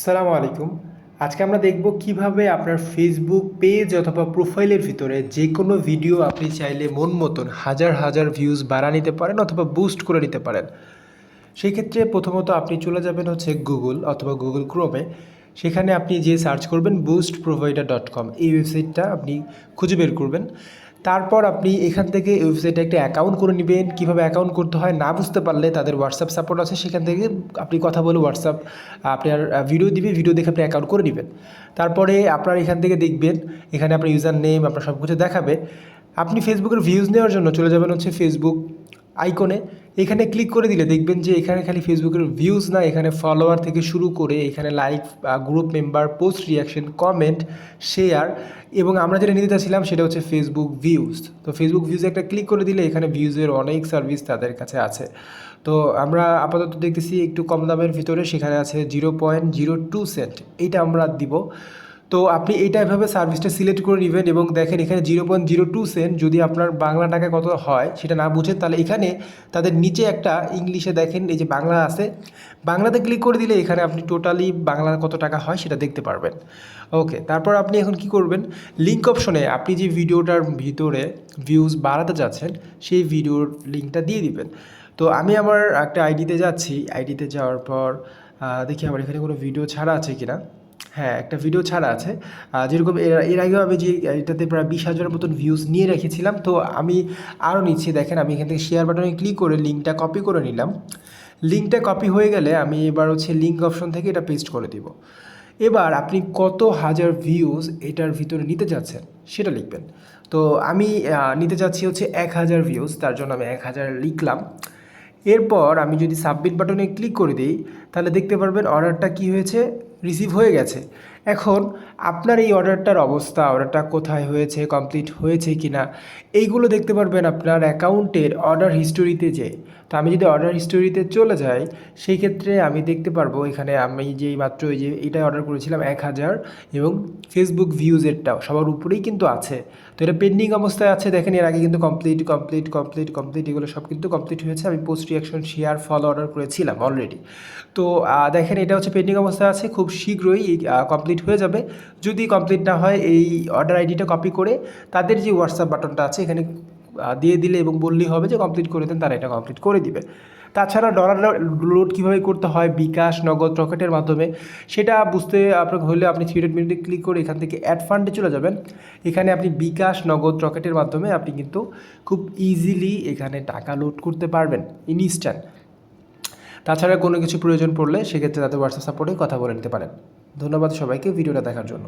আসসালামু আলাইকুম। আজকে আমরা দেখব কিভাবে আপনার ফেসবুক পেজ অথবা প্রোফাইলের ভিতরে যে কোনো ভিডিও আপনি চাইলে মন মতন হাজার হাজার ভিউজ বাড়া নিতে পারেন অথবা বুস্ট করে নিতে পারেন। সেই ক্ষেত্রে প্রথমত আপনি চলে যাবেন হচ্ছে গুগল অথবা গুগল ক্রোমে। সেখানে আপনি যে সার্চ করবেন boostprovider.com, এই ওয়েবসাইটটা আপনি খুঁজে বের করবেন। তারপর আপনি এখান থেকে এই ওয়েবসাইটে একটা অ্যাকাউন্ট করে নেবেন। কীভাবে অ্যাকাউন্ট করতে হয় না বুঝতে পারলে তাদের হোয়াটসঅ্যাপ সাপোর্ট আছে, সেখান থেকে আপনি কথা বলে হোয়াটসঅ্যাপ আপনার ভিডিও দিবে, ভিডিও দেখে আপনি অ্যাকাউন্ট করে নেবেন। তারপরে আপনার এখান থেকে দেখবেন এখানে আপনার ইউজার নেম আপনার সব কিছু দেখাবে। আপনি ফেসবুকের ভিউজ নেওয়ার জন্য চলে যাবেন হচ্ছে ফেসবুক আইকনে। এখানে ক্লিক করে দিলে দেখবেন যে এখানে খালি ফেসবুকের ভিউজ না, এখানে ফলোয়ার থেকে শুরু করে এখানে like, group member, post reaction, comment, share এবং আমরা যেটা নিতে চাচ্ছিলাম সেটা হচ্ছে ফেসবুক ভিউজ। তো ফেসবুক ভিউজে একটা ক্লিক করে দিলে এখানে ভিউজের অনেক সার্ভিস তাদের কাছে আছে। তো আমরা আপাতত দেখতেছি একটু কম দামের ভিতরে, সেখানে আছে 0.02 সেন্ট, এইটা আমরা দিব। তো আপনি এইটা এভাবে সার্ভিসটা সিলেক্ট করে নেবেন এবং দেখেন এখানে 0.02 সেন্ট যদি আপনার বাংলা টাকায় কত হয় সেটা না বুঝেন, তাহলে এখানে তাদের নিচে একটা ইংলিশে দেখেন এই যে বাংলা আছে, বাংলাতে ক্লিক করে দিলে এখানে আপনি টোটালি বাংলা কত টাকা হয় সেটা দেখতে পারবেন। ওকে, তারপর আপনি এখন কি করবেন, লিঙ্ক অপশনে আপনি যে ভিডিওটার ভিতরে ভিউজ বাড়াতে চাচ্ছেন সেই ভিডিওর লিঙ্কটা দিয়ে দিবেন। তো আমি আমার একটা আইডিতে যাচ্ছি, আইডিতে যাওয়ার পর দেখি আমার এখানে কোনো ভিডিও ছাড়া আছে কিনা। হ্যাঁ, একটা ভিডিও ছাড়া আছে। যেরকম এর আগেও আমি যে এটাতে প্রায় 20,000-এর মতন ভিউজ নিয়ে রেখেছিলাম। তো আমি আরও নিচ্ছি, দেখেন আমি এখান থেকে শেয়ার বাটনে ক্লিক করে লিঙ্কটা কপি করে নিলাম। লিঙ্কটা কপি হয়ে গেলে আমি এবার হচ্ছে লিঙ্ক অপশন থেকে এটা পেস্ট করে দিব। এবার আপনি কত হাজার ভিউজ এটার ভিতরে নিতে চাচ্ছেন সেটা লিখবেন। তো আমি নিতে চাচ্ছি হচ্ছে 1000 ভিউজ, তার জন্য আমি 1000 লিখলাম। এরপর আমি যদি সাবমিট বাটনে ক্লিক করে দিই তাহলে দেখতে পারবেন অর্ডারটা কি হয়েছে, রিসিভ হয়ে গেছে। এখন আপনার এই অর্ডারটার অবস্থা, অর্ডারটা কোথায় হয়েছে, কমপ্লিট হয়েছে কি না, এইগুলো দেখতে পারবেন আপনার অ্যাকাউন্টের অর্ডার হিস্টোরিতে যেয়ে। তো আমি যদি অর্ডার হিস্টোরিতে চলে যাই সেই ক্ষেত্রে আমি দেখতে পারবো এখানে আমি যেই মাত্র এই যে এটা অর্ডার করেছিলাম 1000 এবং ফেসবুক ভিউজেরটাও সবার উপরেই কিন্তু আছে। তো এটা পেন্ডিং অবস্থায় আছে, দেখেন এর আগে কিন্তু কমপ্লিট কমপ্লিট কমপ্লিট কমপ্লিট এগুলো সব কিন্তু কমপ্লিট হয়েছে। আমি post reaction, share, follow order করেছিলাম অলরেডি। তো দেখেন এটা হচ্ছে পেন্ডিং অবস্থায় আছে, খুব শীঘ্রই কমপ্লিট হয়ে যাবে। যদি কমপ্লিট না হয় এই অর্ডার আইডিটা কপি করে তাদের যে হোয়াটসঅ্যাপ বাটনটা আছে এখানে দিয়ে দিলে এবং বললেই হবে যে কমপ্লিট করে দেন, তারা এটা কমপ্লিট করে দিবে। তাছাড়া ডলার লোড কীভাবে করতে হয় বিকাশ, নগদ, রকেটের মাধ্যমে সেটা বুঝতে আপনার হলে আপনি 3 মিনিটে ক্লিক করে এখান থেকে অ্যাড ফান্ডে চলে যাবেন। এখানে আপনি বিকাশ, নগদ, রকেটের মাধ্যমে আপনি কিন্তু খুব ইজিলি এখানে টাকা লোড করতে পারবেন ইনস্ট্যান্ট। তাছাড়া কোনো কিছু প্রয়োজন পড়লে সেক্ষেত্রে তাদের হোয়াটসঅ্যাপ সাপোর্টে কথা বলে নিতে পারেন। ধন্যবাদ সবাইকে ভিডিওটা দেখার জন্য।